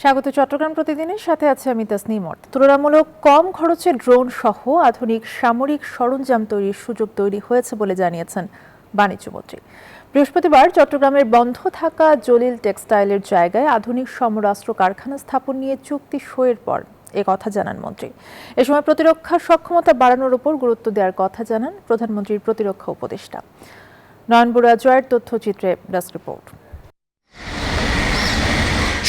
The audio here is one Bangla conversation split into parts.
স্বাগত চট্টগ্রাম প্রতিদিনের সাথে আছে আমি তাসনিম অর্থ। তুলনামূলক কম খরচে ড্রোন সহ আধুনিক সামরিক সরঞ্জাম তৈরির সুযোগ তৈরি হয়েছে বলে জানিয়েছেন বাণিজ্যমন্ত্রী। বৃহস্পতিবার চট্টগ্রামের বন্ধ থাকা জলিল টেক্সটাইলের জায়গায় আধুনিক সমরাস্ত্র কারখানা স্থাপন নিয়ে চুক্তি সইয়ের পর কথা জানান মন্ত্রী। এ সময় প্রতিরক্ষা সক্ষমতা বাড়ানোর উপর গুরুত্ব দেওয়ার কথা জানান প্রধানমন্ত্রীর প্রতিরক্ষা উপদেষ্টা। নয়ন বড়ুয়া জয়ের তথ্যচিত্রে ডেস্ক রিপোর্ট।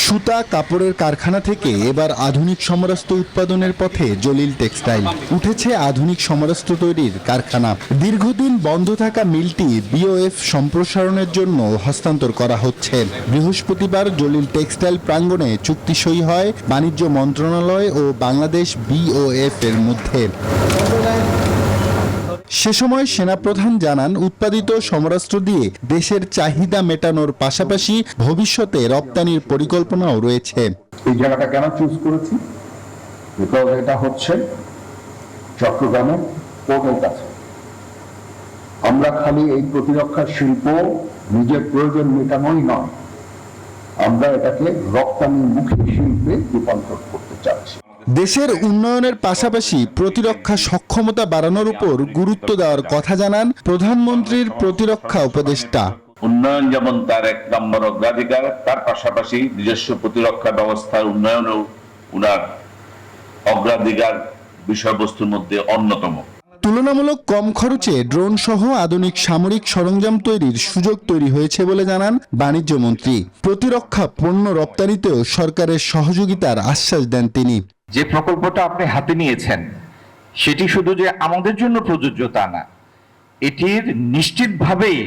সুতা কাপড়ের কারখানা থেকে এবার আধুনিক সমরাস্ত্র উৎপাদনের পথে জলিল টেক্সটাইল। উঠেছে আধুনিক সমরাস্ত্র তৈরির কারখানা। দীর্ঘদিন বন্ধ থাকা মিলটি বিওএফ সম্প্রসারণের জন্য হস্তান্তর করা হচ্ছে। বৃহস্পতিবার জলিল টেক্সটাইল প্রাঙ্গণে চুক্তি সই হয় বাণিজ্য মন্ত্রণালয় ও বাংলাদেশ বিওএফ এর মধ্যে। সে সময় সেনাপ্রধান জানান, উৎপাদিত সমরাস্ত্র দিয়ে দেশের চাহিদা মেটানোর পাশাপাশি ভবিষ্যতে রপ্তানির পরিকল্পনাও রয়েছে। এই জায়গাটা কেন চুজ করেছি? বিকজ এটা হচ্ছে চট্টগ্রামের পোর্টের কাছে। আমরা খালি এই প্রতিরক্ষা শিল্প নিজের প্রয়োজন মেটানোই নয়, আমরা এটাকে রপ্তানিমুখী শিল্পে রূপান্তর করতে চাচ্ছি। দেশের উন্নয়নের পাশাপাশি প্রতিরক্ষা সক্ষমতা বাড়ানোর উপর গুরুত্ব দেওয়ার কথা জানান প্রধানমন্ত্রীর প্রতিরক্ষা উপদেষ্টা। উন্নয়ন যেমন তার এক নম্বর অগ্রাধিকার, তার পাশাপাশি নিজস্ব প্রতিরক্ষা ব্যবস্থার উন্নয়নও উনার অগ্রাধিকার বিষয়বস্তুর মধ্যে অন্যতম। তুলনামূলক কম খরচে ড্রোন সহ আধুনিক সামরিক সরঞ্জাম তৈরির সুযোগ তৈরি হয়েছে বলে জানান বাণিজ্য মন্ত্রী। প্রতিরক্ষা পণ্য রপ্তানিতেও সরকারের সহযোগিতার আশ্বাস দেন তিনি। যে প্রকল্পটা আপনি হাতে নিয়েছেন সেটি শুধু যে আমাদের জন্য প্রযোজ্য তা না, এটির নিশ্চিতভাবেই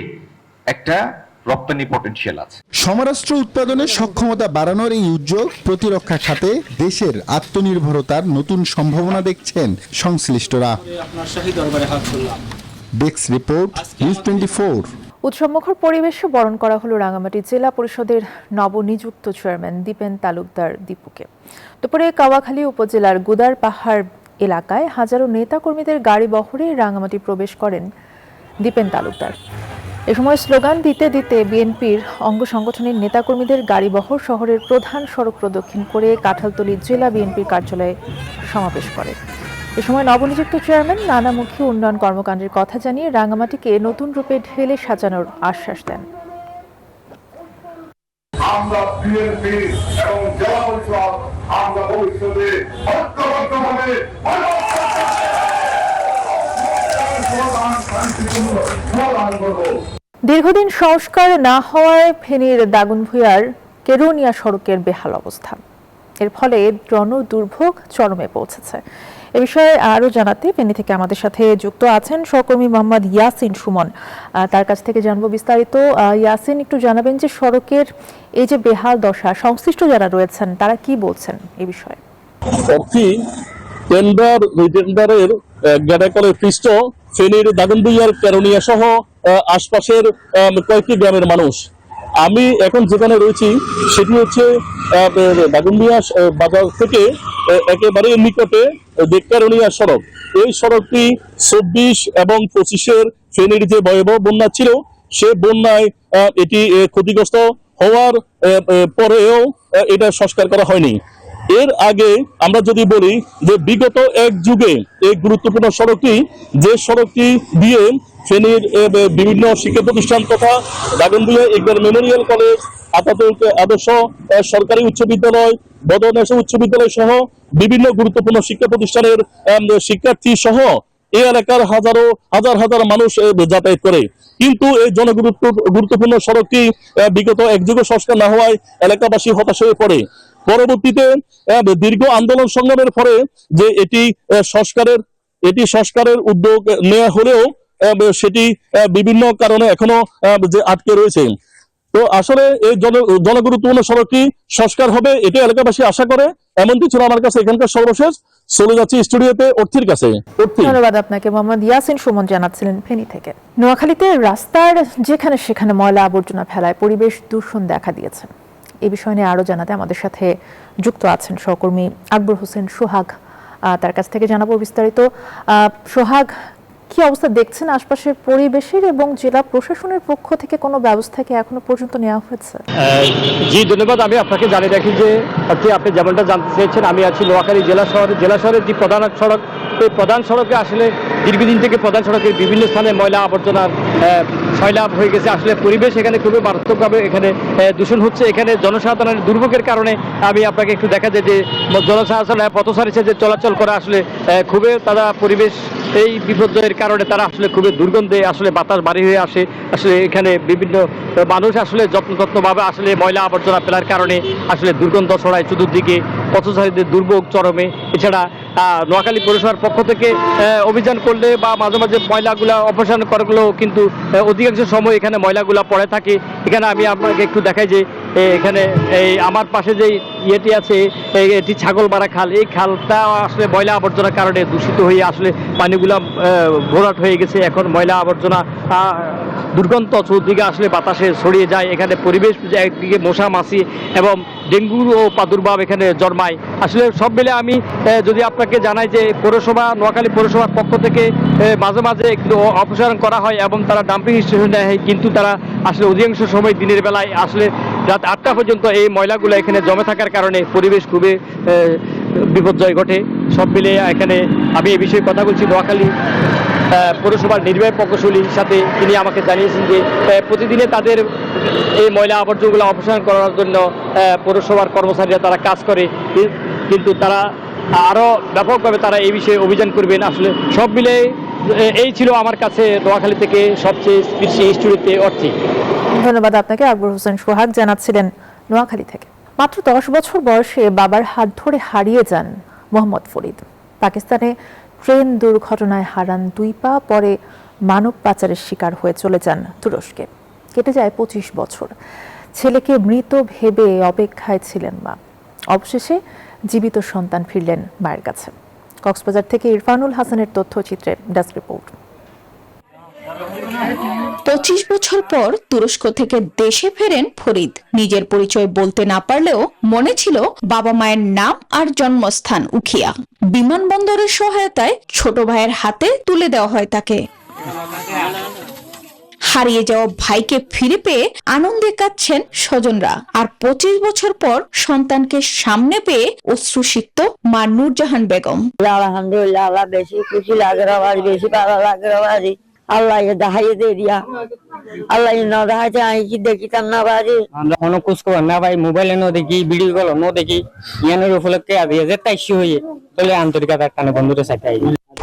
একটা রপ্তানি পটেনশিয়াল আছে। সমরাস্ত্র উৎপাদনের সক্ষমতা বাড়ানোর এই উদ্যোগ প্রতিরক্ষা খাতে দেশের আত্মনির্ভরতার নতুন সম্ভাবনা দেখছেন সংশ্লিষ্টরা। Desk report, news 24। উৎসবমুখর পরিবেশে বরণ করা হলো রাঙামাটি জেলা পরিষদের নবনিযুক্ত চেয়ারম্যান দীপেন তালুকদার দীপুকে। দুপুরে কাওয়াখালী উপজেলার গুদার পাহাড় এলাকায় হাজারো নেতাকর্মীদের গাড়ি বহরে রাঙামাটি প্রবেশ করেন দীপেন তালুকদার। এ সময় স্লোগান দিতে দিতে বিএনপির অঙ্গ সংগঠনের নেতাকর্মীদের গাড়িবহর শহরের প্রধান সড়ক প্রদক্ষিণ করে কাঁঠালতলী জেলা বিএনপির কার্যালয়ে সমাবেশ করে। এ সময় নবনিযুক্ত চেয়ারম্যান নানামুখী উন্নয়ন কর্মকাণ্ডের কথা জানিয়ে রাঙামাটিকে নতুন রূপে ঢেলে সাজানোর আশ্বাস দেন। আমরা বিএনপি এবং জেলা পরিষদ আমরা ভবিষ্যতে ঐক্যবদ্ধভাবে দীর্ঘদিন সংস্কার না হওয়ায় ফেনীর দাগনভূঞার কেরুনিয়া সড়কের বেহাল অবস্থা। এর ফলে জনদুর্ভোগ চরমে পৌঁছেছে। এ বিষয়ে আরো জানাতে ফেনী থেকে আমাদের সাথে যুক্ত আছেন সহকর্মী মোহাম্মদ ইয়াসিন সুমন। তার কাছ থেকে জানবো বিস্তারিত। ইয়াসিন, একটু জানাবেন যে সড়কের এই যে বেহাল দশা, সংশ্লিষ্ট যারা রয়েছেন তারা কি বলছেন এই বিষয়ে? টেন্ডারের গ্যাডাকলের পৃষ্ঠ ফেনীর দাগনভূঞার কেরুনিয়া সহ আশপাশের কয়েকটি গ্রামের মানুষ। আমি এখন যেখানে রয়েছি সেটি হচ্ছে দাগনভূঞা বাজার থেকে একেবারে নিকটে কেরুনিয়া সড়ক। এই সড়কটি 24 এবং 25-এর ফেনীর যে ভয়াবহ বন্যা ছিল সে বন্যায় এটি ক্ষতিগ্রস্ত হওয়ার পরেও এটা সংস্কার করা হয়নি। এর আগে আমরা যদি বলি যে বিগত এক যুগে এই গুরুত্বপূর্ণ সড়কটি, যে সড়কটি দিয়ে ফেনীর বিভিন্ন শিক্ষা প্রতিষ্ঠান তথা দাগনভূঞা ইকবাল মেমোরিয়াল কলেজ, আদর্শ সরকারি উচ্চ বিদ্যালয়, বদরনেশা উচ্চ বিদ্যালয় সহ বিভিন্ন গুরুত্বপূর্ণ শিক্ষা প্রতিষ্ঠানের শিক্ষার্থী সহ এই এলাকার হাজার হাজার মানুষ যাতায়াত করে। কিন্তু এই গুরুত্বপূর্ণ সড়কটি বিগত এক যুগে সংস্কার না হওয়ায় এলাকাবাসী হতাশ হয়ে পড়ে। পরবর্তীতে দীর্ঘ আন্দোলন সংগ্রামের পরে যে এটি সংস্কারের উদ্যোগ নেওয়া হলেও সেটি বিভিন্ন কারণে এখনো যে আটকে রয়েছে। তো আসলে এই জনগুরুত্বপূর্ণ সড়কটি সংস্কার হবে, এটা এলাকাবাসী আশা করে। এমন কিছু আমার কাছে এখানকার সর্বশেষ। চলে যাচ্ছি স্টুডিওতে অর্থির কাছে। ধন্যবাদ আপনাকে। মোহাম্মদ ইয়াসিন সুমন জানাচ্ছিলেন ফেনী থেকে। নোয়াখালীতে রাস্তার যেখানে সেখানে ময়লা আবর্জনা ফেলায় পরিবেশ দূষণ দেখা দিয়েছে। এই বিষয় নিয়ে আরো জানাতে আমাদের সাথে যুক্ত আছেন সহকর্মী আকবর হোসেন সোহাগ। তার কাছ থেকে জানাবো বিস্তারিত। সোহাগ, কি অবস্থা দেখছেন আশপাশের পরিবেশের, এবং জেলা প্রশাসনের পক্ষ থেকে কোনো ব্যবস্থা কি এখনো পর্যন্ত নেওয়া হয়েছে? জি ধন্যবাদ। আমি আপনাকে জানিয়ে রাখি যে আপনি যেমনটা জানতে চেয়েছেন, আমি আছি নোয়াখালী জেলা শহরের যে প্রধান সড়ক, এই প্রধান সড়কে আসলে দীর্ঘদিন থেকে প্রধান সড়কের বিভিন্ন স্থানে ময়লা আবর্জনার সয়লাভ হয়ে গেছে। আসলে পরিবেশ এখানে খুবই মারাত্মকভাবে এখানে দূষণ হচ্ছে। এখানে জনসাধারণের দুর্ভোগের কারণে আমি আপনাকে একটু দেখা যায় যে জনসাধারণ পথচারী যে চলাচল করা আসলে খুবই তারা পরিবেশ এই বিপর্যয়ের কারণে তারা আসলে খুবই দুর্গন্ধে আসলে বাতাস বাড়ি হয়ে আসে। আসলে এখানে বিভিন্ন মানুষ আসলে যত্নভাবে আসলে ময়লা আবর্জনা ফেলার কারণে আসলে দুর্গন্ধ ছড়ায় চতুর্দিকে, পথচারীদের দুর্ভোগ চরমে। এছাড়া নোয়াখালী পৌরসভার পক্ষ থেকে অভিযান করলে বা মাঝে মাঝে ময়লাগুলা অপসারণ করাগুলো, কিন্তু অধিকাংশ সময় এখানে ময়লাগুলা পড়ে থাকে। এখানে আমি আপনাকে একটু দেখাই যে এখানে এই আমার পাশে যে ইয়েটি আছে, এটি ছাগলমারা খাল। এই খালটা আসলে ময়লা আবর্জনার কারণে দূষিত হয়ে আসলে পানিগুলা ভরাট হয়ে গেছে। এখন ময়লা আবর্জনা দুর্গন্ধ চতুর্দিকে আসলে বাতাসে ছড়িয়ে যায়। এখানে পরিবেশ একদিকে মশা মাছি এবং ডেঙ্গুর ও প্রাদুর্ভাব এখানে জন্মায়। আসলে সব মিলে আমি যদি আপনাকে জানাই যে নোয়াখালী পৌরসভার পক্ষ থেকে মাঝে মাঝে একটু অপসারণ করা হয় এবং তারা ডাম্পিং স্টেশন নেয়, কিন্তু তারা আসলে অধিকাংশ সময় দিনের বেলায় আসলে রাত 8টা পর্যন্ত এই ময়লাগুলো এখানে জমে থাকার কারণে পরিবেশ খুবই বিপর্যয় ঘটে। সব মিলে এখানে আমি এই বিষয়ে কথা বলছি নোয়াখালী পৌরসভার নির্বাহী প্রকৌশলীর সাথে। তিনি আমাকে জানিয়েছেন যে প্রতিদিনে তাদের এই ময়লা আবর্জনাগুলো অপসারণ করার জন্য পৌরসভার কর্মচারীরা তারা কাজ করে, কিন্তু তারা আরও ব্যাপকভাবে তারা এই বিষয়ে অভিযান করবেন। আসলে সব মিলে এই ছিল আমার কাছে নোয়াখালী থেকে সবচেয়ে স্টুডিওতে অর্থী। ধন্যবাদ আপনাকে। আকবর হোসেন সোহাগ জানাচ্ছিলেন নোয়াখালী থেকে। মাত্র 10 বছর বয়সে বাবার হাত ধরে হারিয়ে যান মোহাম্মদ ফরিদ। পাকিস্তানে ট্রেন দুর্ঘটনায় হারান 2 পা, পরে মানব পাচারের শিকার হয়ে চলে যান তুরস্কে। কেটে যায় 25 বছর। ছেলেকে মৃত ভেবে অপেক্ষায় ছিলেন মা। অবশেষে জীবিত সন্তান ফিরলেন মায়ের কাছে। কক্সবাজার থেকে ইরফানুল হাসানের তথ্যচিত্রে ডেস্ক রিপোর্ট। 25 বছর পর তুরস্ক থেকে দেশে ফেরেন ফরিদ। নিজের পরিচয় বলতে না পারলেও মনে ছিল বাবা মায়ের নাম আর জন্মস্থান উখিয়া। বিমানবন্দরের সহায়তায় ছোট ভাইয়ের হাতে তুলে দেওয়া হয় তাকে। হারিয়ে যাওয়া ভাইকে ফিরে পেয়ে আনন্দে কাঁদছেন স্বজনরা। আর 25 বছর পর সন্তানকে সামনে পেয়ে অশ্রুসিক্ত মা নূরজাহান বেগম। আলহামদুলিল্লাহ, আল্লাহ বেশি খুশি লাগে, বেশি ভালো লাগে। আল্লাহ দেখাইয়ে দিয়া, আল্লাহ না দেখাইতে আমি কি দেখিতাম না বাড়ি। আমরা কোনো খোঁজ খবর না পাই, মোবাইলে ন দেখি, ভিডিও কল ন দেখি, ইয়ানের উপলক্ষে আদিয়ে যে তাইশি হয়ে চলে আন্তরিকতার টানে বন্ধুরা চাইতে।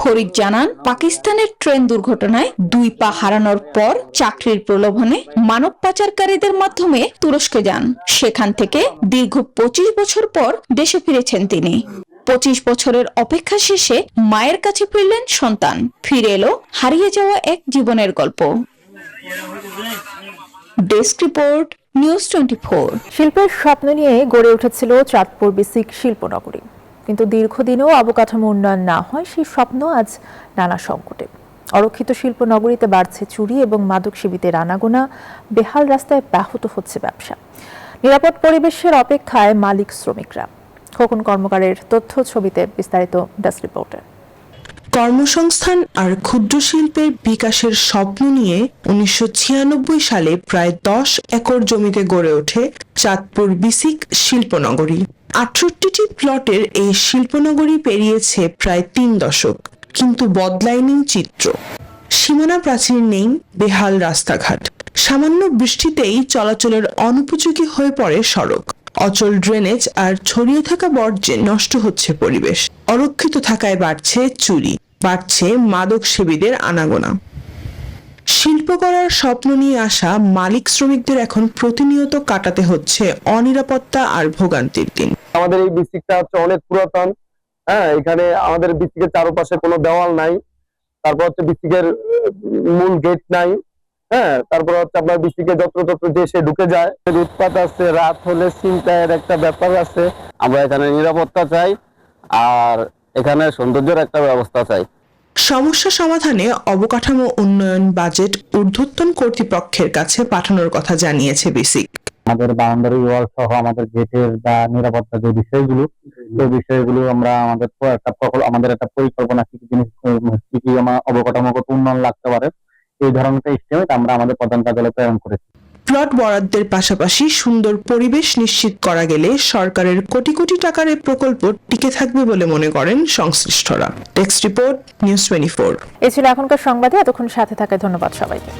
ফরিদ জানান, পাকিস্তানের ট্রেন দুর্ঘটনায় 2 পা হারানোর পর চাকরির প্রলোভনে মানব পাচারকারীদের মাধ্যমে তুরস্কে যান। সেখান থেকে দীর্ঘ 25 বছর পর দেশে ফিরেছেন তিনি। 25 বছরের অপেক্ষা শেষে মায়ের কাছে ফিরলেন সন্তান। ফিরে এলো হারিয়ে যাওয়া এক জীবনের গল্প। Desk report, news 24। শিল্পের স্বপ্ন নিয়ে গড়ে উঠেছিল চাঁদপুর বেসিক শিল্পনগরী, কিন্তু দীর্ঘদিনেও অবকাঠামো উন্নয়ন না হয় সেই স্বপ্ন আজ নানা সংকটে। অরক্ষিত শিল্পনগরীতে বাড়ছে চুরি এবং মাদক সেবীদের আনাগোনা। বেহাল রাস্তায় ব্যাহত হচ্ছে ব্যবসা। নিরাপদ পরিবেশের অপেক্ষায় মালিক শ্রমিকরা। খোকন কর্মকারের তথ্য ছবিতে বিস্তারিত ডেস্ক রিপোর্টে। কর্মসংস্থান আর ক্ষুদ্র শিল্পের বিকাশের স্বপ্ন নিয়ে 1996 সালে প্রায় 10 একর জমিতে গড়ে ওঠে চাঁদপুর বেসিক শিল্পনগরী। 68টি প্লটের এই শিল্পনগরী পেরিয়েছে প্রায় 3 দশক, কিন্তু বদলায়নি চিত্র। সীমানা প্রাচীর নেই, বেহাল রাস্তাঘাট। সামান্য বৃষ্টিতেই চলাচলের অনুপযোগী হয়ে পড়ে সড়ক। অচল ড্রেনেজ আর ছড়িয়ে থাকা বর্জ্যে নষ্ট হচ্ছে পরিবেশ। অরক্ষিত থাকায় বাড়ছে চুরি, বাড়ছে মাদক সেবীদের আনাগোনা। শিল্প করার স্বপ্ন নিয়ে আসা মালিক শ্রমিকদের এখন প্রতিনিয়ত কাটাতে হচ্ছে অনিরাপত্তা আর ভোগান্তির দিন। আমাদের এই ডিস্ট্রিক্টটা হচ্ছে অনেক পুরাতন। এখানে আমাদের ডিস্ট্রিক্টের চারপাশে কোনো দেওয়াল নাই। তারপর হচ্ছে ডিস্ট্রিক্টের মূল গেট নাই। তারপর হচ্ছে আপনার ডিস্ট্রিক্টে যত্র যে সে ঢুকে যায়। উৎপাত আছে, রাত হলে চিন্তার একটা ব্যাপার আছে। আমরা এখানে নিরাপত্তা চাই আর এখানে সৌন্দর্যের একটা ব্যবস্থা চাই। সমস্যা সমাধানে অবকাঠামো উন্নয়ন বাজেট ঊর্ধ্বতন কর্তৃপক্ষের কাছে পাঠানোর কথা জানিয়েছে বেসিক। আমাদের বাউন্ডারি ওয়াল সহ আমাদের গেটের বা নিরাপত্তা যে বিষয়গুলো, সেই বিষয়গুলো আমরা আমাদের একটা পরিকল্পনা কি কি অবকাঠামোগত উন্নয়ন লাগতে পারে, এই ধরনের এস্টিমেট আমরা আমাদের প্রধান কার্যালয়ে প্রেরণ করেছি। প্লট বরাদ্দের পাশাপাশি সুন্দর পরিবেশ নিশ্চিত করা গেলে সরকারের কোটি কোটি টাকার এই প্রকল্প টিকে থাকবে বলে মনে করেন সংশ্লিষ্টরা। Text report, news 24। এই ছিল এখনকার সংবাদে। এতক্ষণ সাথে থাকায় ধন্যবাদ সবাইকে।